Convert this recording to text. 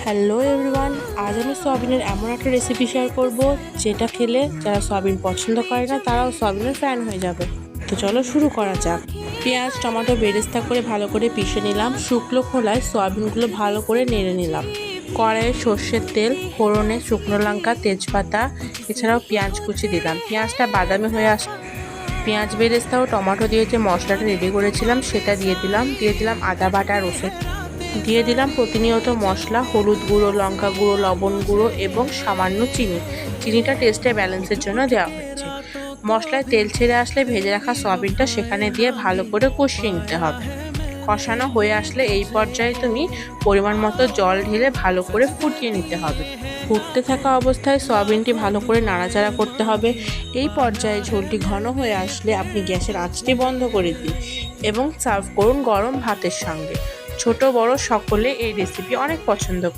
Hello everyone, আজ আমি সয়াবিনের এমন একটা রেসিপি শেয়ার করব যেটা খেলে যারা সয়াবিন পছন্দ করে না তারাও সয়াবিনের ফ্যান হয়ে যাবে। তো চলো শুরু করা যাক। পেঁয়াজ টমেটো বেরেস্তা করে ভালো করে পিষে নিলাম। শুকনো খোলায় সয়াবিনগুলো ভালো করে নেড়ে নিলাম। কড়াইয়ে সর্ষের তেল, ফোড়নে শুকনো লঙ্কা, তেজপাতা, এছাড়াও পেঁয়াজ কুচি দিলাম। পেঁয়াজটা বাদামি হয়ে পেঁয়াজ বেরেস্তা ও টমেটো দিয়ে যে মশলাটা রেডি করেছিলাম সেটা দিয়ে দিলাম আদা বাটা, রসুন দিয়ে দিলাম প্রতিনিয়ত মশলা, হলুদ গুঁড়ো, লঙ্কা গুঁড়ো, লবণ গুঁড়ো এবং সামান্য চিনিটা টেস্টে ব্যালেন্সের জন্য দেওয়া হচ্ছে। মশলায় তেল ছেড়ে আসলে ভেজে রাখা সয়াবিনটা সেখানে দিয়ে ভালো করে কষিয়ে নিতে হবে। কষানো হয়ে আসলে এই পর্যায়ে তুমি পরিমাণ মতো জল ঢেলে ভালো করে ফুটিয়ে নিতে হবে। ফুটতে থাকা অবস্থায় সয়াবিনটি ভালো করে নাড়াচাড়া করতে হবে। এই পর্যায়ে ঝোলটি ঘন হয়ে আসলে আপনি গ্যাসের আঁচটি বন্ধ করে দিন এবং সার্ভ করুন গরম ভাতের সঙ্গে। ছোট বড় সকলে এই রেসিপি অনেক পছন্দ করে।